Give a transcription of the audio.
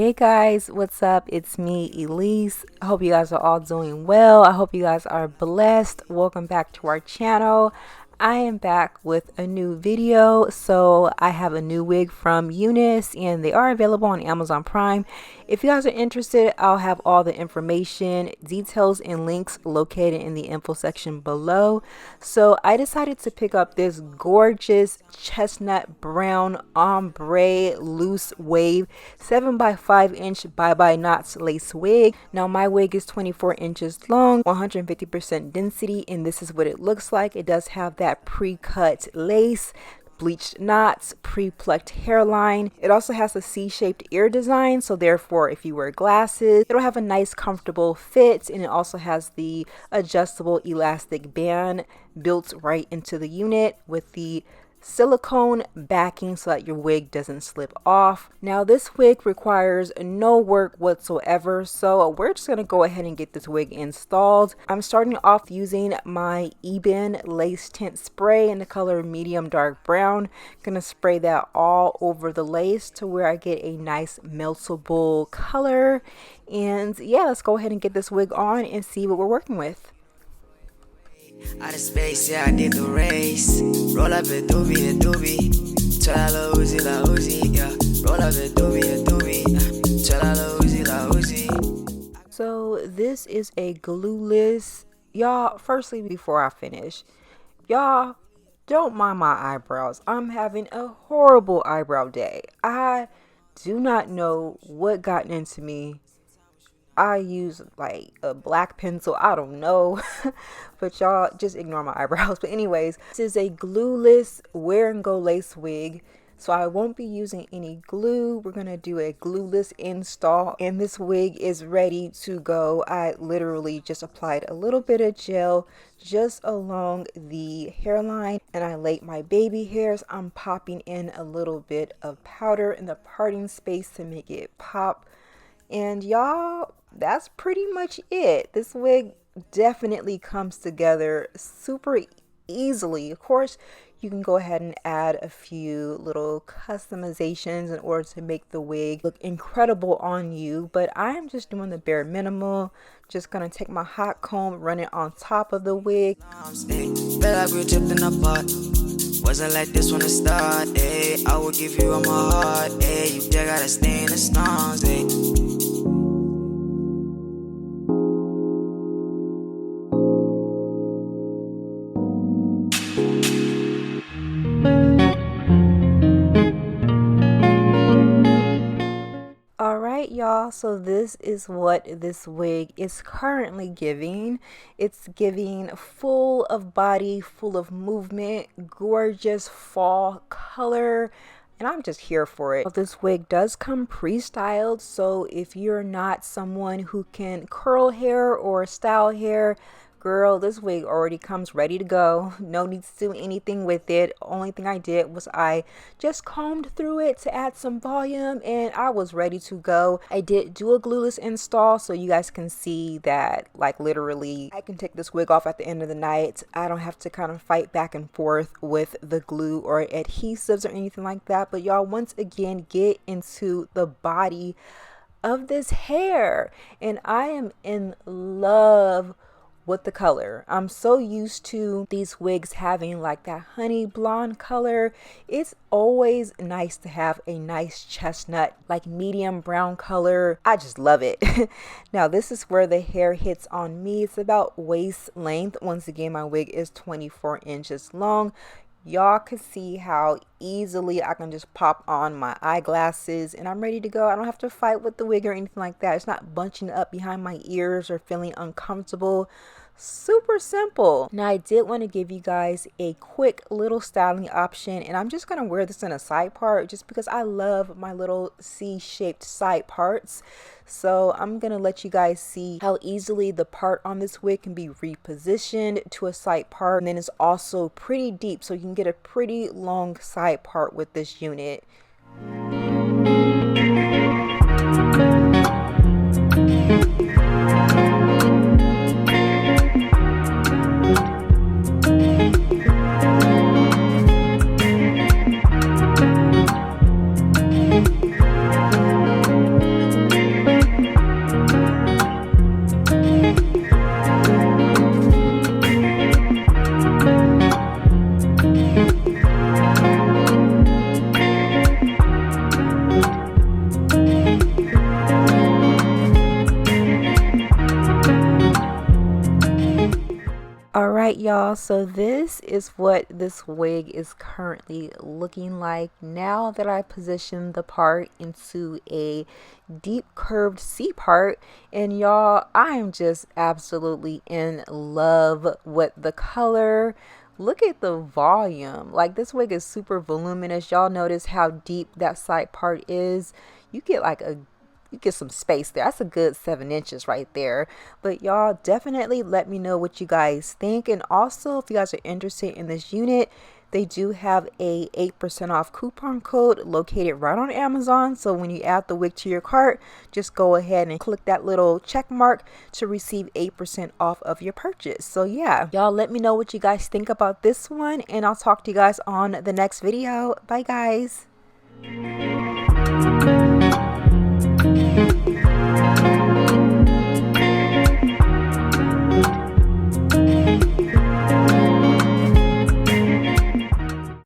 Hey guys, what's up? It's me, Elise. I hope you guys are all doing well. I hope you guys are blessed. Welcome back to our channel. I am back with a new video. So I have a new wig from UNICE and they are available on Amazon Prime. If you guys are interested, I'll have all the information, details, and links located in the info section below. So I decided to pick up this gorgeous chestnut brown ombre loose wave 7x5" bye-bye knots lace wig. Now my wig is 24 inches long, 150% density, and this is what it looks like. It does have that pre-cut lace, bleached knots, pre-plucked hairline. It also has a C-shaped ear design, so therefore if you wear glasses, it'll have a nice comfortable fit, and it also has the adjustable elastic band built right into the unit with the silicone backing so that your wig doesn't slip off. Now this wig requires no work whatsoever, so we're just going to go ahead and get this wig installed. I'm starting off using my Ebin lace tint spray in the color medium dark brown. Gonna spray that all over the lace to where I get a nice meltable color. And yeah, let's go ahead and get this wig on and see what we're working with. Out of space, yeah, I did the race. Roll up a doobie. Tell la Uzi, yeah. Roll up a doobie. Tell la Uzi. So this is a glueless. Y'all, firstly, before I finish, y'all don't mind my eyebrows. I'm having a horrible eyebrow day. I do not know what got into me. I use like a black pencil, I don't know, but y'all just ignore my eyebrows. But anyways, this is a glueless wear and go lace wig, so I won't be using any glue. We're gonna do a glueless install, and this wig is ready to go. I literally just applied a little bit of gel just along the hairline, and I laid my baby hairs. I'm popping in a little bit of powder in the parting space to make it pop. And y'all, that's pretty much it. This wig definitely comes together super easily. Of course, you can go ahead and add a few little customizations in order to make the wig look incredible on you, but I'm just doing the bare minimal. Just gonna take my hot comb, run it on top of the wig. Wasn't like this when it start, ayy. I will give you all my heart, ayy. You just gotta stay in the stars, ayy. Alright y'all, so this is what this wig is currently giving. It's giving full of body, full of movement, gorgeous fall color, and I'm just here for it. This wig does come pre-styled, so if you're not someone who can curl hair or style hair, girl, this wig already comes ready to go. No need to do anything with it. Only thing I did was I just combed through it to add some volume, and I was ready to go. I did do a glueless install so you guys can see that, like, literally I can take this wig off at the end of the night. I don't have to kind of fight back and forth with the glue or adhesives or anything like that. But y'all, once again, get into the body of this hair, and I am in love with the color. I'm so used to these wigs having like that honey blonde color. It's always nice to have a nice chestnut, like medium brown color. I just love it. Now this is where the hair hits on me. It's about waist length. Once again, my wig is 24 inches long. Y'all can see how easily I can just pop on my eyeglasses and I'm ready to go. I don't have to fight with the wig or anything like that. It's not bunching up behind my ears or feeling uncomfortable. Super simple. Now I did want to give you guys a quick little styling option, and I'm just going to wear this in a side part just because I love my little C-shaped side parts. So I'm going to let you guys see how easily the part on this wig can be repositioned to a side part, and then it's also pretty deep, so you can get a pretty long side part with this unit. Alright y'all, so this is what this wig is currently looking like now that I positioned the part into a deep curved C part. And y'all, I am just absolutely in love with the color. Look at the volume. Like, this wig is super voluminous. Y'all notice how deep that side part is. You get like you get some space there. That's a good 7 inches right there. But y'all, definitely let me know what you guys think. And also, if you guys are interested in this unit, they do have a 8% off coupon code located right on Amazon. So when you add the wig to your cart, just go ahead and click that little check mark to receive 8% off of your purchase. So yeah, y'all, let me know what you guys think about this one, and I'll talk to you guys on the next video. Bye guys.